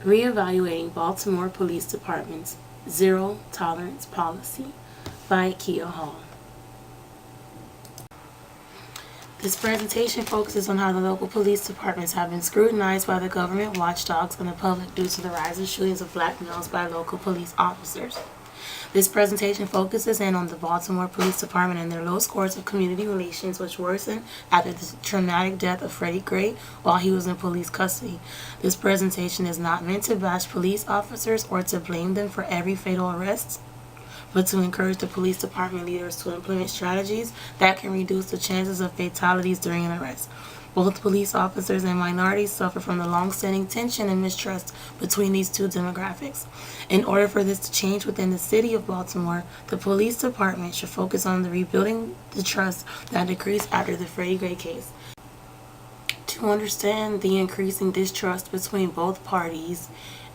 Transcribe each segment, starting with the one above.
Reevaluating Baltimore Police Department's Zero Tolerance Policy by Kia Hall. This presentation focuses on how the local police departments have been scrutinized by the government watchdogs and the public due to the rise in shootings of black males by local police officers. This presentation focuses in on the Baltimore Police Department and their low scores of community relations, which worsened after the traumatic death of Freddie Gray while he was in police custody. This presentation is not meant to bash police officers or to blame them for every fatal arrest, but to encourage the police department leaders to implement strategies that can reduce the chances of fatalities during an arrest. Both police officers and minorities suffer from the long-standing tension and mistrust between these two demographics. In order for this to change within the city of Baltimore, the police department should focus on rebuilding the trust that decreased after the Freddie Gray case. To understand the increasing distrust between both parties,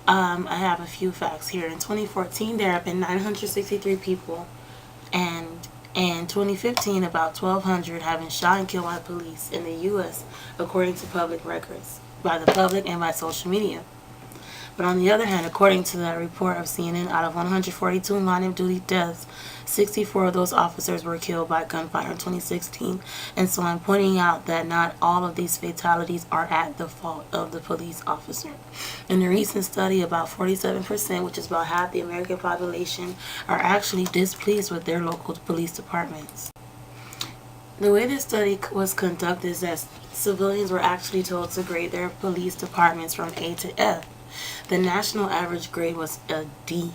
I have a few facts here. In 2014, there have been 963 people, and in 2015, about 1,200 have been shot and killed by police in the U.S., according to public records, by the public and by social media. But on the other hand, according to that report of CNN, out of 142 line of duty deaths, 64 of those officers were killed by gunfire in 2016. And so I'm pointing out that not all of these fatalities are at the fault of the police officer. In a recent study, about 47%, which is about half the American population, are actually displeased with their local police departments. The way this study was conducted is that civilians were actually told to grade their police departments from A to F. The national average grade was a D.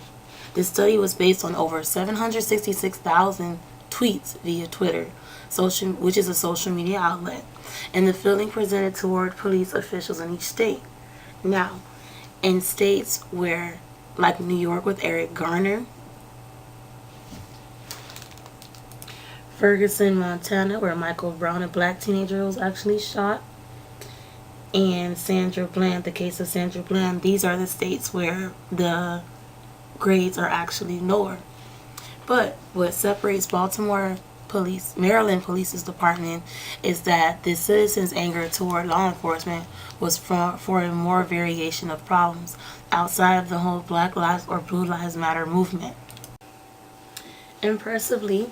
This study was based on over 766,000 tweets via Twitter, which is a social media outlet, and the feeling presented toward police officials in each state. Now, in states where, like New York with Eric Garner, Ferguson, Montana, where Michael Brown, a black teenager, was actually shot, and Sandra Bland, the case of Sandra Bland, these are the states where the grades are actually lower. But what separates Baltimore Police, Maryland Police's department, is that the citizens' anger toward law enforcement was for a more variation of problems outside of the whole Black Lives or Blue Lives Matter movement. Impressively,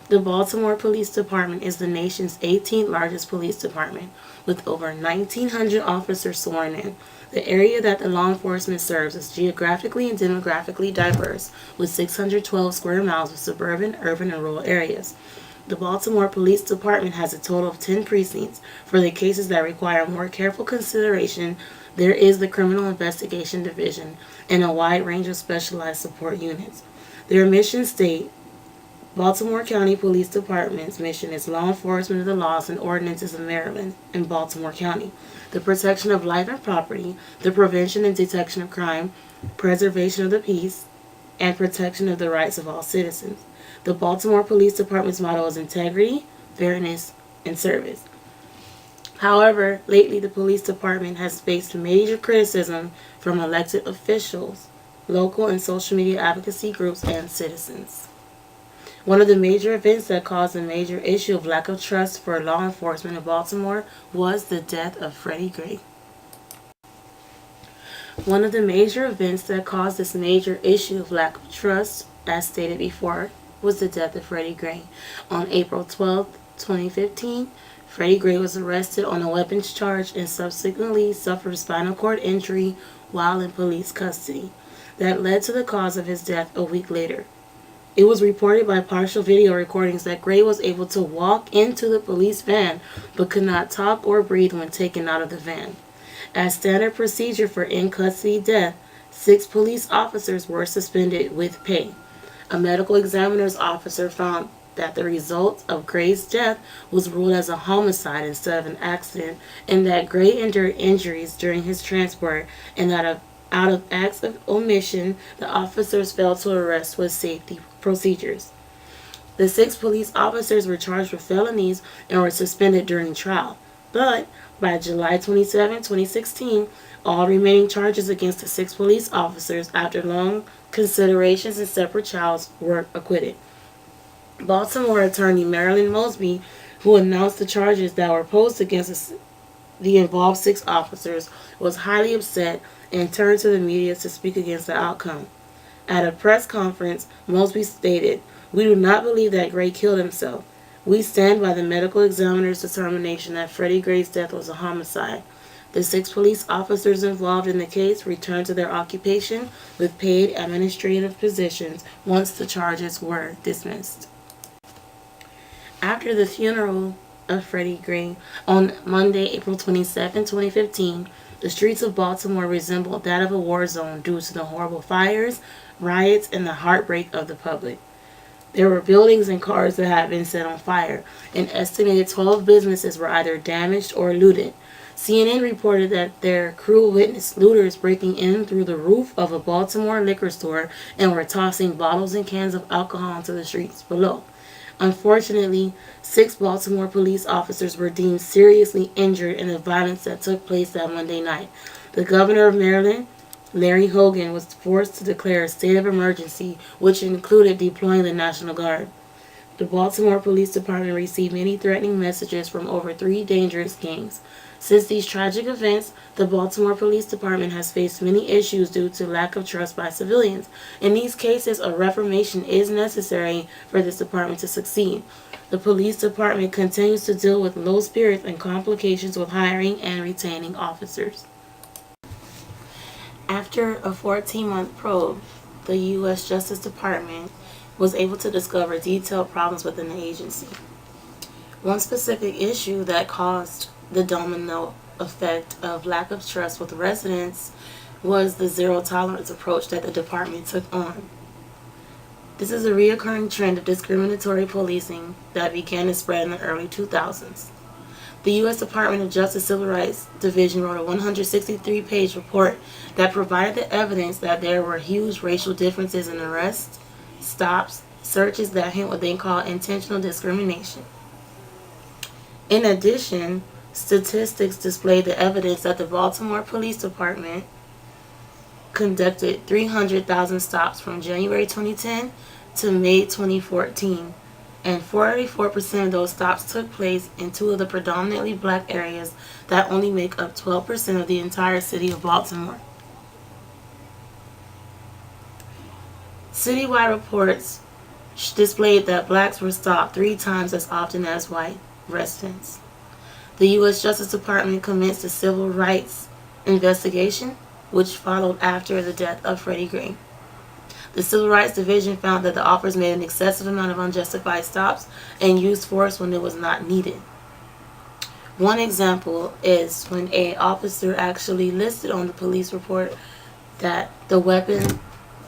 the Baltimore Police Department is the nation's 18th largest police department, with over 1,900 officers sworn in. The area that the law enforcement serves is geographically and demographically diverse, with 612 square miles of suburban, urban, and rural areas. The Baltimore Police Department has a total of 10 precincts. For the cases that require more careful consideration, there is the Criminal Investigation Division and a wide range of specialized support units. Their mission state, Baltimore County Police Department's mission is law enforcement of the laws and ordinances of Maryland and Baltimore County, the protection of life and property, the prevention and detection of crime, preservation of the peace, and protection of the rights of all citizens. The Baltimore Police Department's motto is integrity, fairness, and service. However, lately the police department has faced major criticism from elected officials, local and social media advocacy groups, and citizens. One of the major events that caused a major issue of lack of trust for law enforcement in Baltimore was the death of Freddie Gray. One of the major events that caused this major issue of lack of trust, as stated before, was the death of Freddie Gray. On April 12, 2015, Freddie Gray was arrested on a weapons charge and subsequently suffered spinal cord injury while in police custody. That led to the cause of his death a week later. It was reported by partial video recordings that Gray was able to walk into the police van but could not talk or breathe when taken out of the van. As standard procedure for in-custody death, 6 police officers were suspended with pay. A medical examiner's officer found that the result of Gray's death was ruled as a homicide instead of an accident, and that Gray endured injuries during his transport, and that out of acts of omission, the officers failed to arrest with safety procedures. The 6 police officers were charged with felonies and were suspended during trial. But by July 27, 2016, all remaining charges against the 6 police officers, after long considerations and separate trials, were acquitted. Baltimore attorney Marilyn Mosby, who announced the charges that were posed against the involved 6 officers, was highly upset and turned to the media to speak against the outcome. At a press conference, Mosby stated, "We do not believe that Gray killed himself. We stand by the medical examiner's determination that Freddie Gray's death was a homicide. The 6 police officers involved in the case returned to their occupation with paid administrative positions once the charges were dismissed." After the funeral of Freddie Gray on Monday, April 27, 2015, the streets of Baltimore resembled that of a war zone due to the horrible fires, riots, and the heartbreak of the public. There were buildings and cars that had been set on fire. An estimated 12 businesses were either damaged or looted. CNN reported that their crew witnessed looters breaking in through the roof of a Baltimore liquor store and were tossing bottles and cans of alcohol into the streets below. Unfortunately, 6 Baltimore police officers were deemed seriously injured in the violence that took place that Monday night. The governor of Maryland, Larry Hogan, was forced to declare a state of emergency, which included deploying the National Guard. The Baltimore Police Department received many threatening messages from over 3 dangerous gangs. Since these tragic events, the Baltimore Police Department has faced many issues due to lack of trust by civilians. In these cases, a reformation is necessary for this department to succeed. The police department continues to deal with low spirits and complications with hiring and retaining officers. After a 14-month probe, the U.S. Justice Department was able to discover detailed problems within the agency. One specific issue that caused the domino effect of lack of trust with residents was the zero-tolerance approach that the department took on. This is a recurring trend of discriminatory policing that began to spread in the early 2000s. The U.S. Department of Justice Civil Rights Division wrote a 163-page report that provided the evidence that there were huge racial differences in arrests, stops, searches that hint what they call intentional discrimination. In addition, statistics displayed the evidence that the Baltimore Police Department conducted 300,000 stops from January 2010 to May 2014. And 44% of those stops took place in 2 of the predominantly black areas that only make up 12% of the entire city of Baltimore. Citywide reports displayed that blacks were stopped 3 times as often as white residents. The U.S. Justice Department commenced a civil rights investigation, which followed after the death of Freddie Gray. The Civil Rights Division found that the officers made an excessive amount of unjustified stops and used force when it was not needed. One example is when an officer actually listed on the police report that the weapon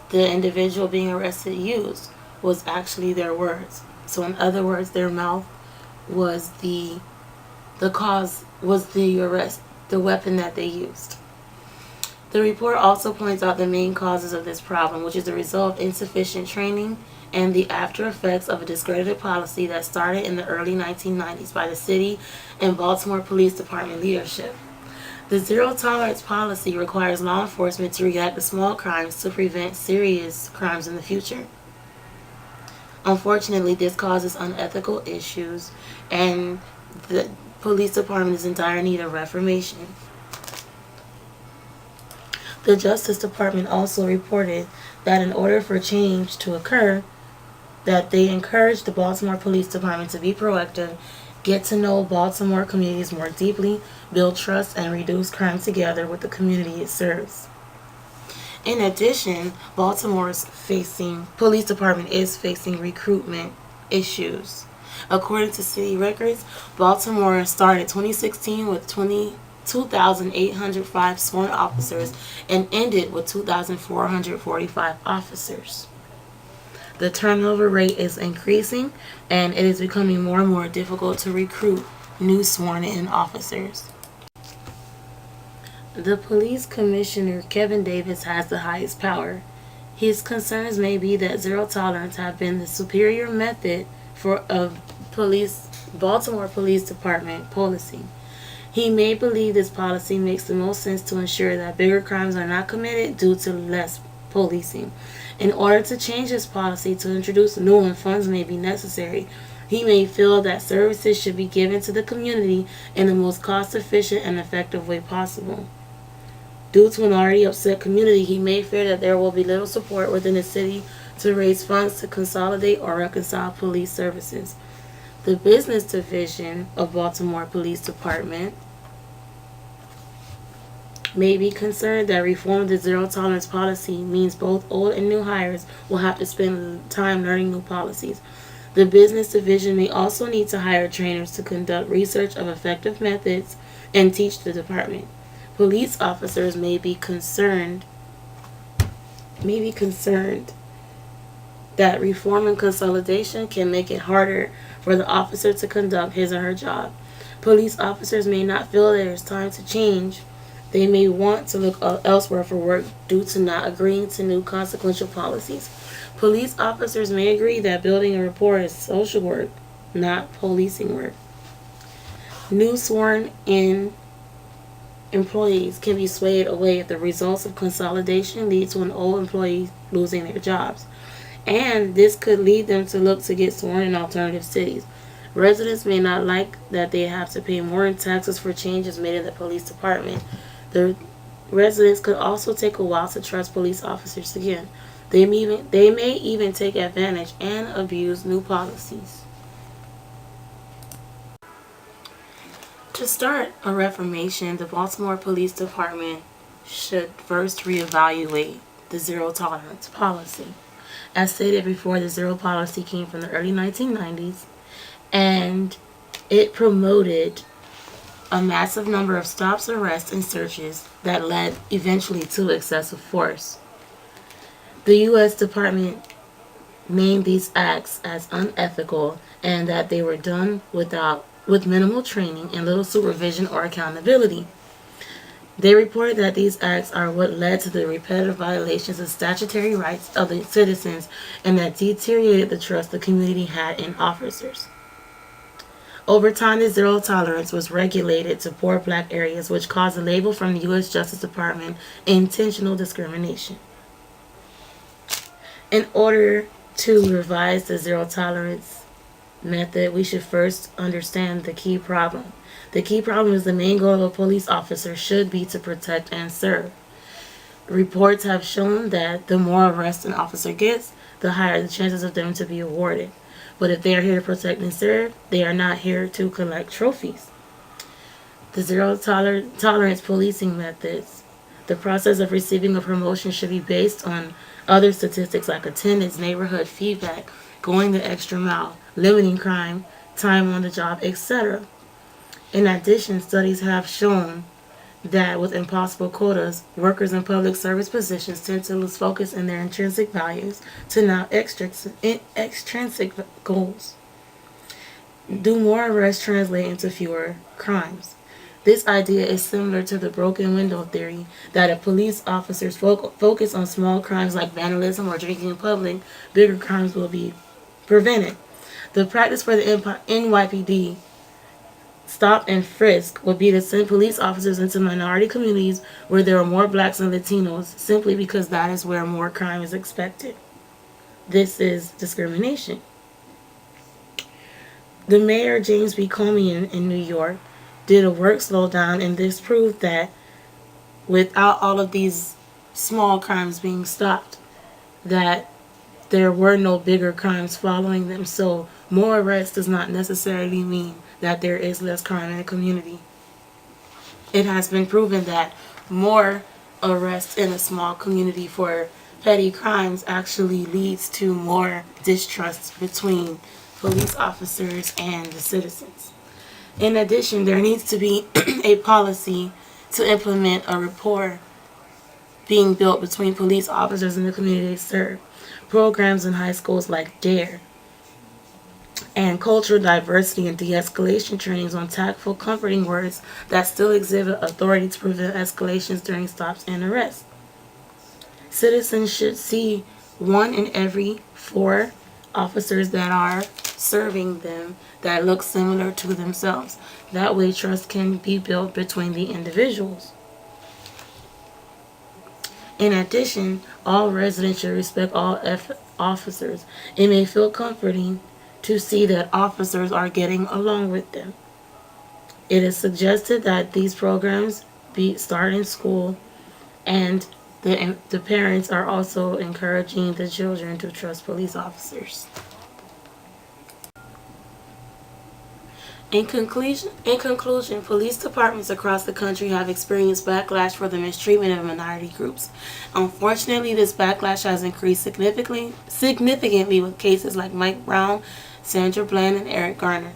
the individual being arrested used was actually their words. So in other words, their mouth was the cause, was the arrest, the weapon that they used. The report also points out the main causes of this problem, which is the result of insufficient training and the after effects of a discredited policy that started in the early 1990s by the city and Baltimore Police Department leadership. The zero-tolerance policy requires law enforcement to react to small crimes to prevent serious crimes in the future. Unfortunately, this causes unethical issues, and the police department is in dire need of reformation. The Justice Department also reported that in order for change to occur, that they encouraged the Baltimore Police Department to be proactive, get to know Baltimore communities more deeply, build trust, and reduce crime together with the community it serves. In addition, Baltimore's police department is facing recruitment issues. According to city records, Baltimore started 2016 with 2,805 sworn officers and ended with 2,445 officers. The turnover rate is increasing, and it is becoming more and more difficult to recruit new sworn-in officers. The police commissioner, Kevin Davis, has the highest power. His concerns may be that zero tolerance have been the superior method of Baltimore Police Department policing. He may believe this policy makes the most sense to ensure that bigger crimes are not committed due to less policing. In order to change this policy to introduce new one, funds may be necessary. He may feel that services should be given to the community in the most cost efficient and effective way possible. Due to an already upset community, he may fear that there will be little support within the city to raise funds to consolidate or reconcile police services. The business division of Baltimore Police Department may be concerned that reform of the zero tolerance policy means both old and new hires will have to spend time learning new policies. The business division may also need to hire trainers to conduct research of effective methods and teach the department. Police officers may be concerned that reform and consolidation can make it harder for the officer to conduct his or her job. Police officers may not feel there is time to change. They may want to look elsewhere for work due to not agreeing to new consequential policies. Police officers may agree that building a rapport is social work, not policing work. New sworn in employees can be swayed away if the results of consolidation lead to an old employee losing their jobs, and this could lead them to look to get sworn in alternative cities. Residents may not like that they have to pay more in taxes for changes made in the police department. The residents could also take a while to trust police officers again. They may even take advantage and abuse new policies. To start a reformation, the Baltimore Police Department should first reevaluate the zero tolerance policy. As stated before, the zero policy came from the early 1990s, and it promoted a massive number of stops, arrests, and searches that led eventually to excessive force. The U.S. Department named these acts as unethical and that they were done with minimal training and little supervision or accountability. They reported that these acts are what led to the repetitive violations of statutory rights of the citizens and that deteriorated the trust the community had in officers. Over time, the zero tolerance was regulated to poor black areas, which caused a label from the U.S. Justice Department, intentional discrimination. In order to revise the zero tolerance method, we should first understand the key problem. The key problem is the main goal of a police officer should be to protect and serve. Reports have shown that the more arrests an officer gets, the higher the chances of them to be awarded. But if they are here to protect and serve, they are not here to collect trophies. The zero tolerance policing methods. The process of receiving a promotion should be based on other statistics like attendance, neighborhood feedback, going the extra mile, limiting crime, time on the job, etc. In addition, studies have shown that with impossible quotas, workers in public service positions tend to lose focus in their intrinsic values to now extrinsic goals. Do more arrests translate into fewer crimes? This idea is similar to the broken window theory that if police officers focus on small crimes like vandalism or drinking in public, bigger crimes will be prevented. The practice for the NYPD stop and frisk would be to send police officers into minority communities where there are more blacks and Latinos simply because that is where more crime is expected. This is discrimination. The mayor, James B. Comey in New York, did a work slowdown, and this proved that without all of these small crimes being stopped, that there were no bigger crimes following them. So more arrests does not necessarily mean that there is less crime in the community. It has been proven that more arrests in a small community for petty crimes actually leads to more distrust between police officers and the citizens. In addition, there needs to be a policy to implement a rapport being built between police officers and the community they serve. Programs in high schools like DARE and cultural diversity and de-escalation trainings on tactful, comforting words that still exhibit authority to prevent escalations during stops and arrests. Citizens should see 1 in every 4 officers that are serving them that look similar to themselves. That way trust can be built between the individuals. In addition, all residents should respect all officers. It may feel comforting to see that officers are getting along with them. It is suggested that these programs start in school, and the parents are also encouraging the children to trust police officers. In conclusion, police departments across the country have experienced backlash for the mistreatment of minority groups. Unfortunately, this backlash has increased significantly with cases like Mike Brown, Sandra Bland, and Eric Garner.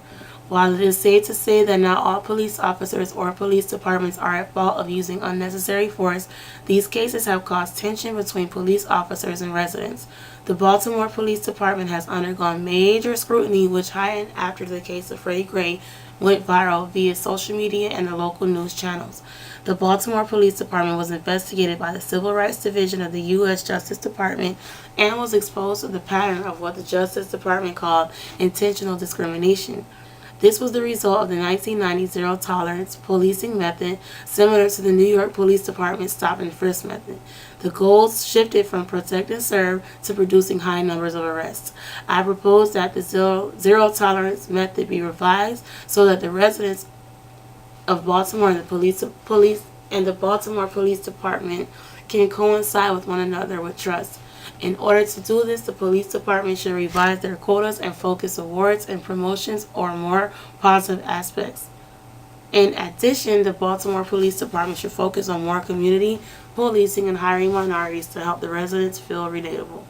While it is safe to say that not all police officers or police departments are at fault of using unnecessary force, these cases have caused tension between police officers and residents. The Baltimore Police Department has undergone major scrutiny, which heightened after the case of Freddie Gray went viral via social media and the local news channels. The Baltimore Police Department was investigated by the Civil Rights Division of the U.S. Justice Department and was exposed to the pattern of what the Justice Department called intentional discrimination. This was the result of the 1990 zero-tolerance policing method, similar to the New York Police Department's stop and frisk method. The goals shifted from protect and serve to producing high numbers of arrests. I propose that the zero-tolerance method be revised so that the residents of Baltimore and the Baltimore Police Department can coincide with one another with trust. In order to do this, the police department should revise their quotas and focus awards and promotions on more positive aspects. In addition, the Baltimore Police Department should focus on more community policing and hiring minorities to help the residents feel relatable.